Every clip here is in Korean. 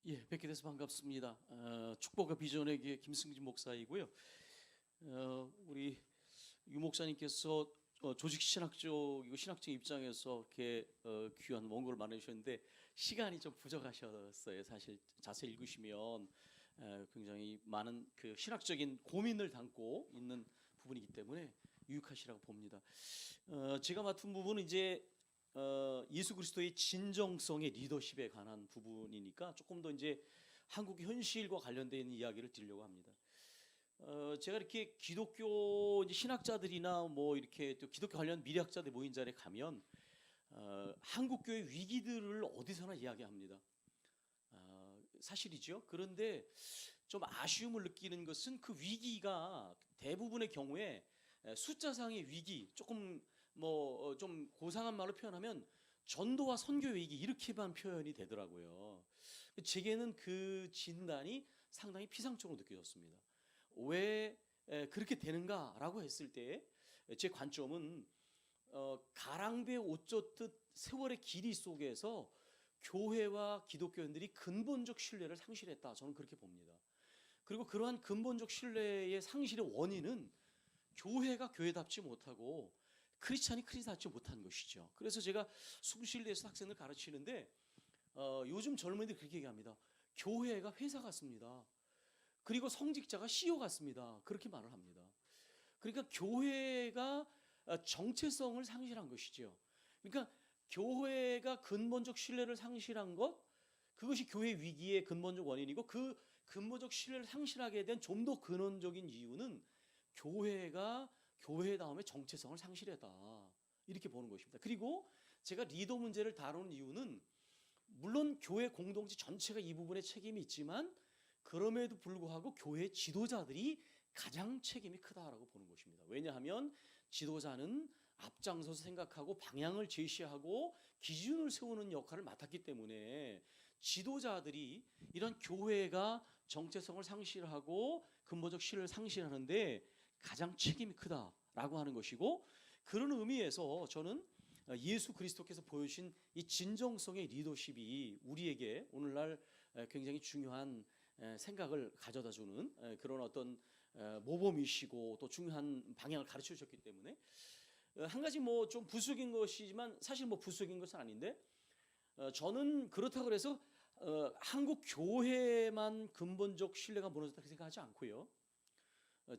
예, 뵙게 돼서 반갑습니다. 축복과 비전의 교 김승진 목사이고요. 우리 유 목사님께서 조직 신학적이고 신학적 입장에서 이렇게 귀한 원고를 만드셨는데 시간이 좀 부족하셨어요. 사실 자세히 읽으시면 굉장히 많은 그 신학적인 고민을 담고 있는 부분이기 때문에 유익하시라고 봅니다. 제가 맡은 부분은 이제 예수 그리스도의 진정성의 리더십에 관한 부분이니까 조금 더 이제 한국 현실과 관련된 이야기를 드리려고 합니다. 제가 이렇게 기독교 이제 신학자들이나 뭐 이렇게 또 기독교 관련 미래학자들 모인 자리에 가면 한국 교회 위기들을 어디서나 이야기합니다. 사실이죠. 그런데 좀 아쉬움을 느끼는 것은 그 위기가 대부분의 경우에 숫자상의 위기, 조금 뭐 좀 고상한 말로 표현하면 전도와 선교 위기 이렇게만 표현이 되더라고요. 제게는 그 진단이 상당히 피상적으로 느껴졌습니다. 왜 그렇게 되는가라고 했을 때 제 관점은 가랑비에 옷 젖듯 세월의 길이 속에서 교회와 기독교인들이 근본적 신뢰를 상실했다. 저는 그렇게 봅니다. 그리고 그러한 근본적 신뢰의 상실의 원인은 교회가 교회답지 못하고 크리스찬이 크리스찬답지 못한 것이죠. 그래서 제가 숭실대에서 학생들 가르치는데 요즘 젊은이들이 그렇게 얘기합니다. 교회가 회사 같습니다. 그리고 성직자가 CEO 같습니다. 그렇게 말을 합니다. 그러니까 교회가 정체성을 상실한 것이죠. 그러니까 교회가 근본적 신뢰를 상실한 것, 그것이 교회 위기의 근본적 원인이고 그 근본적 신뢰를 상실하게 된 좀 더 근원적인 이유는 교회가 교회다움의 정체성을 상실했다. 이렇게 보는 것입니다. 그리고 제가 리더 문제를 다루는 이유는 물론 교회 공동체 전체가 이 부분에 책임이 있지만 그럼에도 불구하고 교회 지도자들이 가장 책임이 크다라고 보는 것입니다. 왜냐하면 지도자는 앞장서서 생각하고 방향을 제시하고 기준을 세우는 역할을 맡았기 때문에 지도자들이 이런 교회가 정체성을 상실하고 근본적 신뢰를 상실하는데 가장 책임이 크다라고 하는 것이고, 그런 의미에서 저는 예수 그리스도께서 보여주신 이 진정성의 리더십이 우리에게 오늘날 굉장히 중요한 생각을 가져다주는 그런 어떤 모범이시고 또 중요한 방향을 가르쳐 주셨기 때문에 한 가지 뭐 좀 부수적인 것이지만 사실 뭐 부수적인 것은 아닌데 저는 그렇다고 해서 한국 교회만 근본적 신뢰가 무너졌다고 생각하지 않고요.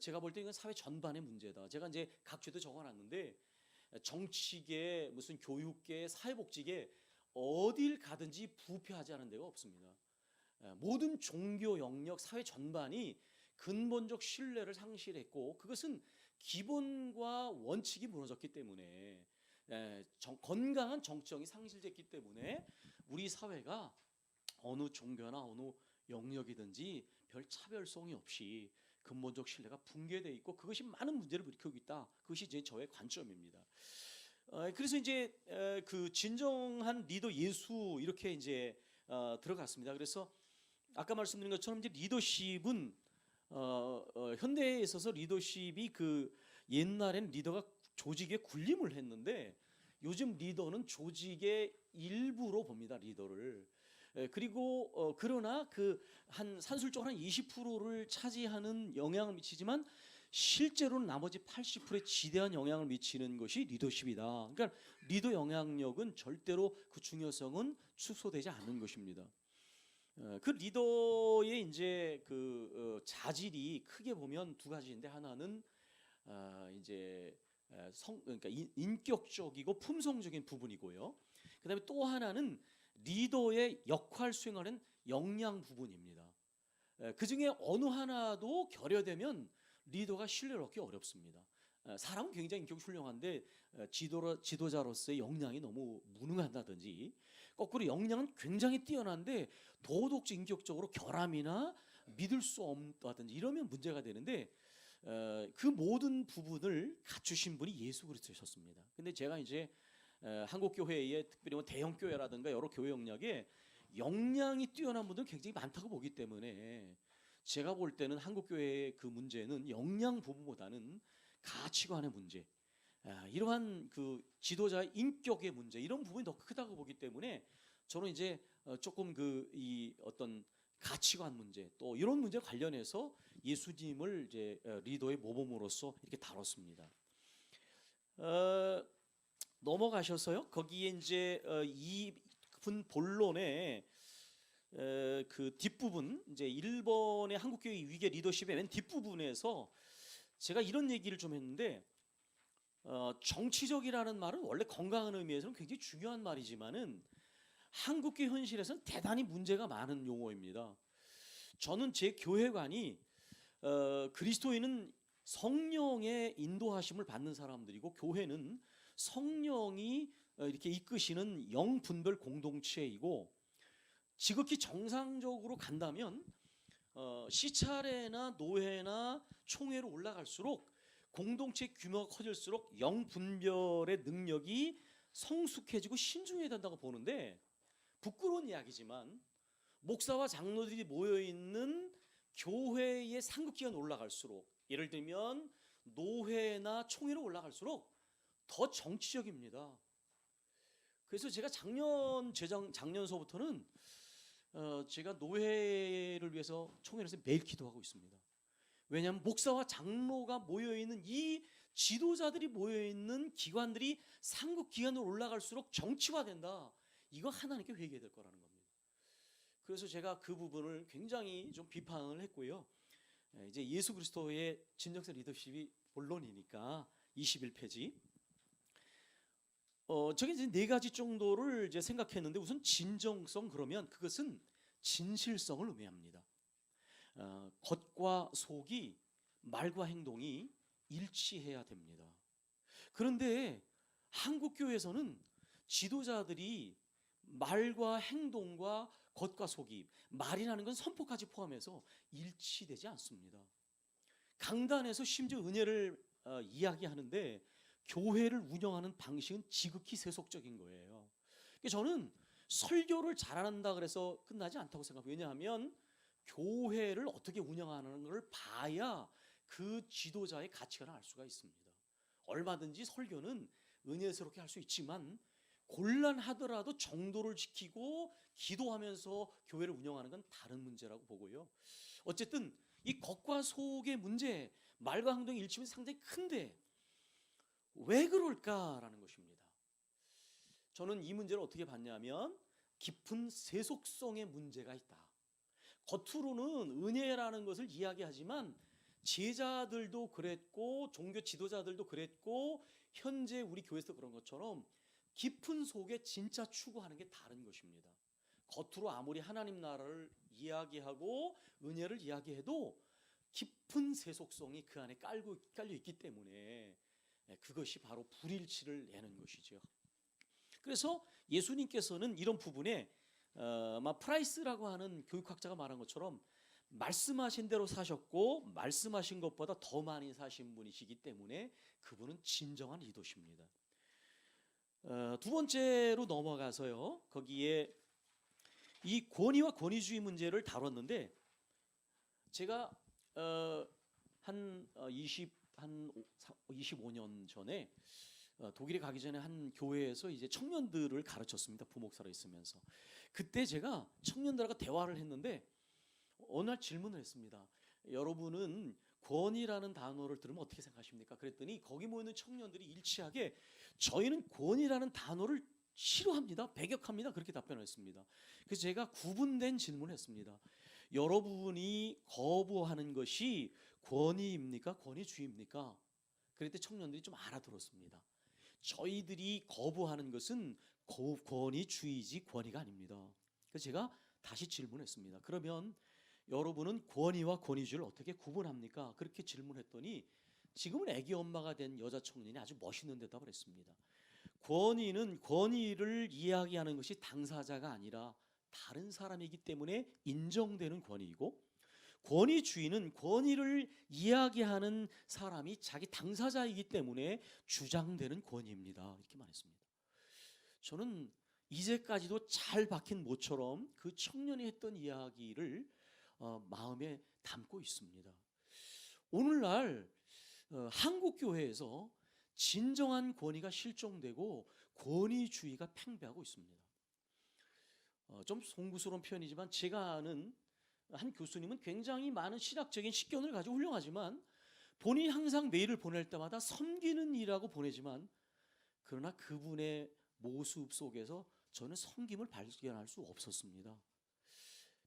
제가 볼 때 이건 사회 전반의 문제다. 제가 이제 각 죄도 적어놨는데 정치계, 무슨 교육계, 사회복지계 어딜 가든지 부패하지 않은 데가 없습니다. 모든 종교 영역, 사회 전반이 근본적 신뢰를 상실했고 그것은 기본과 원칙이 무너졌기 때문에 건강한 정치성이 상실됐기 때문에 우리 사회가 어느 종교나 어느 영역이든지 별 차별성이 없이 근본적 신뢰가 붕괴되어 있고 그것이 많은 문제를 일으키고 있다. 그것이 이제 저의 관점입니다. 그래서 이제 그 진정한 리더 예수 이렇게 이제 들어갔습니다. 그래서 아까 말씀드린 것처럼 이제 리더십은 현대에 있어서 리더십이 그 옛날엔 리더가 조직에 군림을 했는데 요즘 리더는 조직의 일부로 봅니다. 리더를. 그리고 그러나 그 한 산술적으로 한 20%를 차지하는 영향을 미치지만 실제로는 나머지 80%에 지대한 영향을 미치는 것이 리더십이다. 그러니까 리더 영향력은 절대로 그 중요성은 축소되지 않는 것입니다. 그 리더의 이제 그 자질이 크게 보면 두 가지인데 하나는 이제 그러니까 인격적이고 품성적인 부분이고요. 그다음에 또 하나는 리더의 역할 수행하는 역량 부분입니다. 그 중에 어느 하나도 결여되면 리더가 신뢰를 얻기 어렵습니다. 사람은 굉장히 인격이 훌륭한데 지도자로서의 역량이 너무 무능하다든지 거꾸로 역량은 굉장히 뛰어난데 도덕적 인격적으로 결함이나 믿을 수 없다든지 이러면 문제가 되는데 그 모든 부분을 갖추신 분이 예수 그리스도셨습니다. 근데 제가 이제 한국 교회에 특별히 뭐 대형 교회라든가 여러 교회 역량에 역량이 뛰어난 분들 굉장히 많다고 보기 때문에 제가 볼 때는 한국 교회의 그 문제는 역량 부분보다는 가치관의 문제, 이러한 그 지도자의 인격의 문제 이런 부분이 더 크다고 보기 때문에 저는 이제 조금 그 이 어떤 가치관 문제, 또 이런 문제 관련해서 예수님을 이제 리더의 모범으로서 이렇게 다뤘습니다. 넘어가셔서요. 거기에 이제 이분 본론의 그 뒷부분, 이제 일본의 한국교회 위계 리더십의 맨 뒷부분에서 제가 이런 얘기를 좀 했는데, 정치적이라는 말은 원래 건강한 의미에서는 굉장히 중요한 말이지만은 한국교회 현실에서는 대단히 문제가 많은 용어입니다. 저는 제 교회관이 그리스도인은 성령의 인도하심을 받는 사람들이고, 교회는 성령이 이렇게 이끄시는 영분별 공동체이고, 지극히 정상적으로 간다면 시차례나 노회나 총회로 올라갈수록 공동체 규모가 커질수록 영분별의 능력이 성숙해지고 신중해야 된다고 보는데, 부끄러운 이야기지만 목사와 장로들이 모여있는 교회의 상급기관이 올라갈수록, 예를 들면 노회나 총회로 올라갈수록 더 정치적입니다. 그래서 제가 작년서부터는 제가 노회를 위해서 총회에서 매일 기도하고 있습니다. 왜냐하면 목사와 장로가 모여있는 이 지도자들이 모여있는 기관들이 상급기관으로 올라갈수록 정치화된다. 이거 하나님께 회개해야 될 거라는 겁니다. 그래서 제가 그 부분을 굉장히 좀 비판을 했고요. 이제 예수 그리스도의 진정성 리더십이 본론이니까 21페이지. 저게 이제 네 가지 정도를 이제 생각했는데, 우선 진정성, 그러면 그것은 진실성을 의미합니다. 겉과 속이, 말과 행동이 일치해야 됩니다. 그런데 한국 교회에서는 지도자들이 말과 행동과 겉과 속이, 말이라는 건 선포까지 포함해서 일치되지 않습니다. 강단에서 심지어 은혜를 이야기하는데 교회를 운영하는 방식은 지극히 세속적인 거예요. 저는 설교를 잘한다 그래서 끝나지 않다고 생각해요. 왜냐하면 교회를 어떻게 운영하는 걸 봐야 그 지도자의 가치관을 알 수가 있습니다. 얼마든지 설교는 은혜스럽게 할 수 있지만 곤란하더라도 정도를 지키고 기도하면서 교회를 운영하는 건 다른 문제라고 보고요. 어쨌든 이 겉과 속의 문제, 말과 행동의 일치는 상당히 큰데 왜 그럴까라는 것입니다. 저는 이 문제를 어떻게 봤냐면 깊은 세속성의 문제가 있다. 겉으로는 은혜라는 것을 이야기하지만 제자들도 그랬고 종교 지도자들도 그랬고 현재 우리 교회에서 그런 것처럼 깊은 속에 진짜 추구하는 게 다른 것입니다. 겉으로 아무리 하나님 나라를 이야기하고 은혜를 이야기해도 깊은 세속성이 그 안에 깔려 있기 때문에 그것이 바로 불일치를 내는 것이죠. 그래서 예수님께서는 이런 부분에 프라이스라고 하는 교육학자가 말한 것처럼 말씀하신 대로 사셨고 말씀하신 것보다 더 많이 사신 분이시기 때문에 그분은 진정한 리더십니다. 두 번째로 넘어가서요. 거기에 이 권위와 권위주의 문제를 다뤘는데, 제가 한 25년 전에 독일에 가기 전에 한 교회에서 이제 청년들을 가르쳤습니다. 부목사로 있으면서. 그때 제가 청년들과 대화를 했는데 어느 날 질문을 했습니다. 여러분은 권위라는 단어를 들으면 어떻게 생각하십니까? 그랬더니 거기 모이는 청년들이 일치하게 저희는 권위라는 단어를 싫어합니다. 배격합니다. 그렇게 답변을 했습니다. 그래서 제가 구분된 질문을 했습니다. 여러분이 거부하는 것이 권위입니까? 권위주의입니까? 그랬더니 청년들이 좀 알아들었습니다. 저희들이 거부하는 것은 권위주의지 권위가 아닙니다. 그래서 제가 다시 질문했습니다. 그러면 여러분은 권위와 권위주의를 어떻게 구분합니까? 그렇게 질문했더니 지금은 애기 엄마가 된 여자 청년이 아주 멋있는 대답을 했습니다. 권위를 이야기하는 것이 당사자가 아니라 다른 사람이기 때문에 인정되는 권위이고, 권위주의는 권위를 이야기하는 사람이 자기 당사자이기 때문에 주장되는 권위입니다. 이렇게 말했습니다. 저는 이제까지도 잘 박힌 모처럼 그 청년이 했던 이야기를 마음에 담고 있습니다. 오늘날 한국 교회에서 진정한 권위가 실종되고 권위주의가 팽배하고 있습니다. 좀 송구스러운 표현이지만 제가 아는 한 교수님은 굉장히 많은 신학적인 식견을 가지고 훌륭하지만 본인이 항상 메일을 보낼 때마다 섬기는 일이라고 보내지만 그러나 그분의 모습 속에서 저는 섬김을 발견할 수 없었습니다.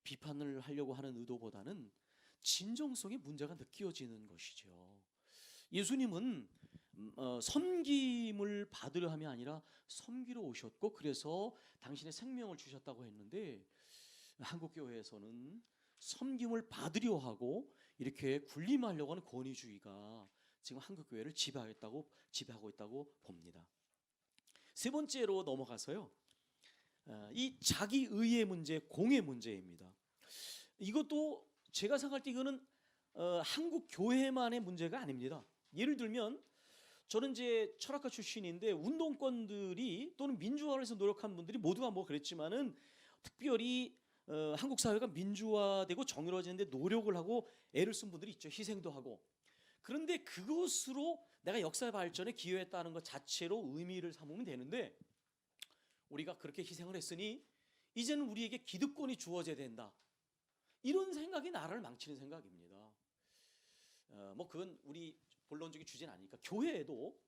비판을 하려고 하는 의도보다는 진정성의 문제가 느껴지는 것이죠. 예수님은 섬김을 받으려 함이 아니라 섬기러 오셨고 그래서 당신의 생명을 주셨다고 했는데 한국교회에서는 섬김을 받으려 하고 이렇게 군림하려고 하는 권위주의가 지금 한국교회를 지배하고 있다고 봅니다. 세 번째로 넘어가서요. 이 자기의의 문제, 공의 문제입니다. 이것도 제가 생각할 때 이거는 한국 교회만의 문제가 아닙니다. 예를 들면 저는 이제 철학가 출신인데 운동권들이 또는 민주화를 해서 노력한 분들이 모두가 뭐 그랬지만은 특별히 한국 사회가 민주화되고 정의로워지는데 노력을 하고 애를 쓴 분들이 있죠. 희생도 하고. 그런데 그것으로 내가 역사 발전에 기여했다는 것 자체로 의미를 삼으면 되는데 우리가 그렇게 희생을 했으니 이제는 우리에게 기득권이 주어져야 된다. 이런 생각이 나라를 망치는 생각입니다. 뭐 그건 우리 본론적인 주제는 아니니까 교회에도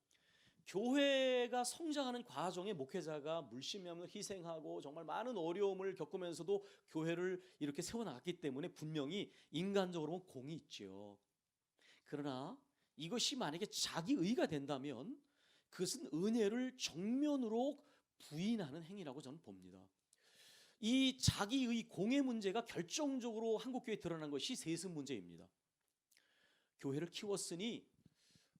교회가 성장하는 과정에 목회자가 물심양을 희생하고 정말 많은 어려움을 겪으면서도 교회를 이렇게 세워나갔기 때문에 분명히 인간적으로 공이 있죠. 그러나 이것이 만약에 자기의가 된다면 그것은 은혜를 정면으로 부인하는 행위라고 저는 봅니다. 이 자기의 공의 문제가 결정적으로 한국교회에 드러난 것이 세습 문제입니다. 교회를 키웠으니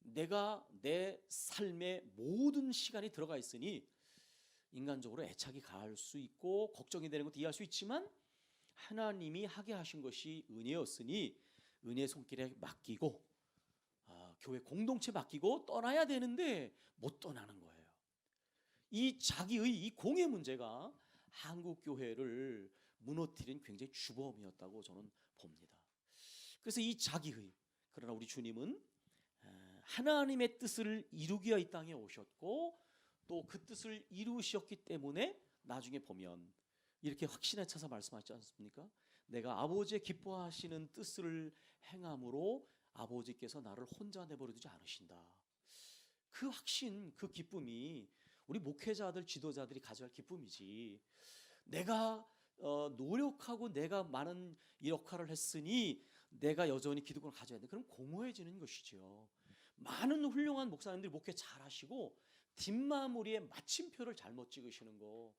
내가 내 삶의 모든 시간이 들어가 있으니 인간적으로 애착이 가할 수 있고 걱정이 되는 것도 이해할 수 있지만 하나님이 하게 하신 것이 은혜였으니 은혜 손길에 맡기고 교회 공동체 맡기고 떠나야 되는데 못 떠나는 거예요. 이 자기의 이 공의 문제가 한국 교회를 무너뜨린 굉장히 주범이었다고 저는 봅니다. 그래서 이 자기의 그러나 우리 주님은 하나님의 뜻을 이루기 위해 이 땅에 오셨고 또 그 뜻을 이루셨기 때문에 나중에 보면 이렇게 확신에 차서 말씀하지 않습니까? 내가 아버지의 기뻐하시는 뜻을 행함으로 아버지께서 나를 혼자 내버려 두지 않으신다. 그 확신, 그 기쁨이 우리 목회자들, 지도자들이 가져야 할 기쁨이지. 내가 노력하고 내가 많은 이 역할을 했으니 내가 여전히 기득권을 가져야 돼. 그럼 공허해지는 것이죠. 많은 훌륭한 목사님들이 목회 잘하시고 뒷마무리에 마침표를 잘못 찍으시는 거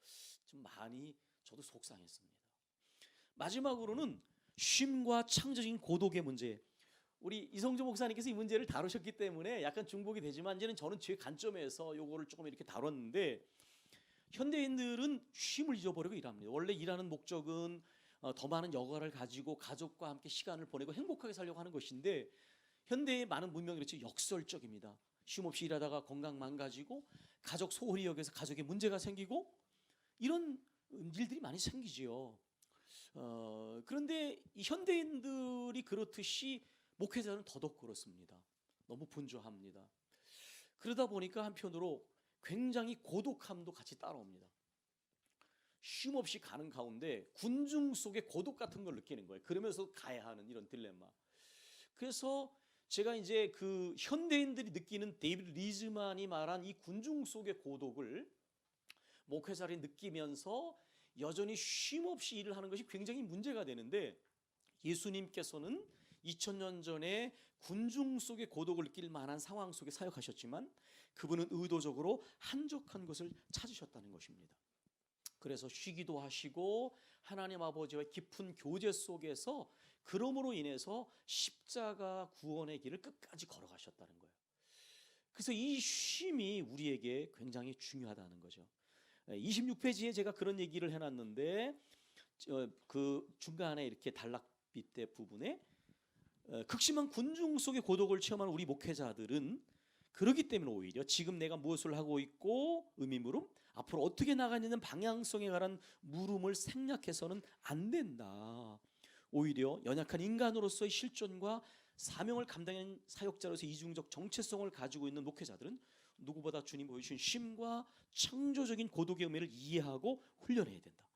좀 많이 저도 속상했습니다. 마지막으로는 쉼과 창조적인 고독의 문제. 우리 이성조 목사님께서 이 문제를 다루셨기 때문에 약간 중복이 되지만 이제는 저는 제 관점에서 요거를 조금 이렇게 다뤘는데 현대인들은 쉼을 잊어버리고 일합니다. 원래 일하는 목적은 더 많은 여가를 가지고 가족과 함께 시간을 보내고 행복하게 살려고 하는 것인데 현대의 많은 문명이 그렇죠. 역설적입니다. 쉼 없이 일하다가 건강 망가지고 가족 소홀히 여겨서 가족에 문제가 생기고 이런 일들이 많이 생기지요. 그런데 이 현대인들이 그렇듯이 목회자는 더더욱 그렇습니다. 너무 분주합니다. 그러다 보니까 한편으로 굉장히 고독함도 같이 따라옵니다. 쉼 없이 가는 가운데 군중 속의 고독 같은 걸 느끼는 거예요. 그러면서 가야 하는 이런 딜레마. 그래서 제가 이제 그 현대인들이 느끼는 데이비드 리즈만이 말한 이 군중 속의 고독을 목회자들이 느끼면서 여전히 쉼 없이 일을 하는 것이 굉장히 문제가 되는데 예수님께서는 2000년 전에 군중 속의 고독을 느낄 만한 상황 속에 사역하셨지만 그분은 의도적으로 한적한 것을 찾으셨다는 것입니다. 그래서 쉬기도 하시고 하나님 아버지와의 깊은 교제 속에서 그러므로 인해서 십자가 구원의 길을 끝까지 걸어가셨다는 거예요. 그래서 이 쉼이 우리에게 굉장히 중요하다는 거죠. 26페이지에 제가 그런 얘기를 해놨는데 그 중간에 이렇게 단락빛대 부분에 극심한 군중 속의 고독을 체험하는 우리 목회자들은 그러기 때문에 오히려 지금 내가 무엇을 하고 있고 의미물음 앞으로 어떻게 나가느냐는 방향성에 관한 물음을 생략해서는 안 된다. 오히려 연약한 인간으로서의 실존과 사명을 감당하는 사역자로서 이중적 정체성을 가지고 있는 목회자들은 누구보다 주님 보여주신 쉼과 창조적인 고독의 의미를 이해하고 훈련해야 된다.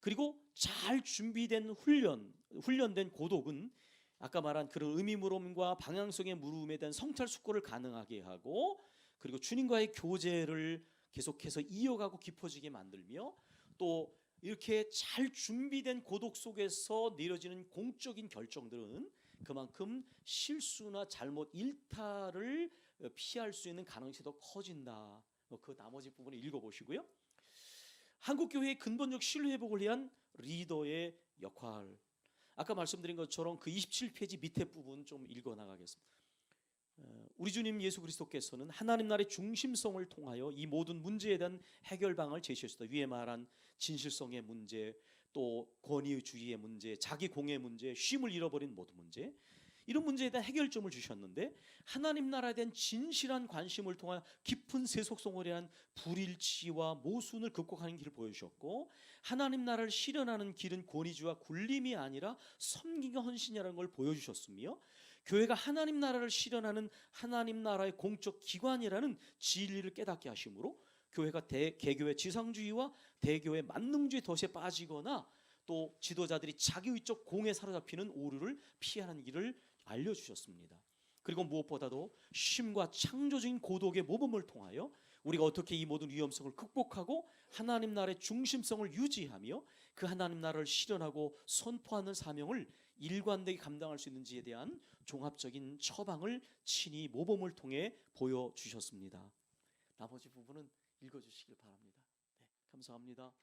그리고 잘 준비된 훈련된 고독은 아까 말한 그런 의미물음과 방향성의 물음에 대한 성찰 숙고를 가능하게 하고, 그리고 주님과의 교제를 계속해서 이어가고 깊어지게 만들며, 또 이렇게 잘 준비된 고독 속에서 내려지는 공적인 결정들은 그만큼 실수나 잘못 일탈을 피할 수 있는 가능성이 더 커진다. 그 나머지 부분을 읽어보시고요. 한국교회의 근본적 신뢰 회복을 위한 리더의 역할, 아까 말씀드린 것처럼 그 27페이지 밑에 부분 좀 읽어나가겠습니다. 우리 주님 예수 그리스도께서는 하나님 나라의 중심성을 통하여 이 모든 문제에 대한 해결방을 제시하셨다. 위에 말한 진실성의 문제, 또 권위주의의 문제, 자기 공의 문제, 쉼을 잃어버린 모든 문제, 이런 문제에 대한 해결점을 주셨는데, 하나님 나라에 대한 진실한 관심을 통하여 깊은 세속성을 위한 불일치와 모순을 극복하는 길을 보여주셨고, 하나님 나라를 실현하는 길은 권위주의와 굴림이 아니라 섬김과 헌신이라는 걸 보여주셨으며, 교회가 하나님 나라를 실현하는 하나님 나라의 공적 기관이라는 진리를 깨닫게 하심으로 교회가 개교의 지상주의와 대교의 만능주의 덫에 빠지거나 또 지도자들이 자기의적 공에 사로잡히는 오류를 피하는 길을 알려주셨습니다. 그리고 무엇보다도 쉼과 창조적인 고독의 모범을 통하여 우리가 어떻게 이 모든 위험성을 극복하고 하나님 나라의 중심성을 유지하며 그 하나님 나라를 실현하고 선포하는 사명을 일관되게 감당할 수 있는지에 대한 종합적인 처방을 친히 모범을 통해 보여주셨습니다. 나머지 부분은 읽어주시길 바랍니다. 네, 감사합니다.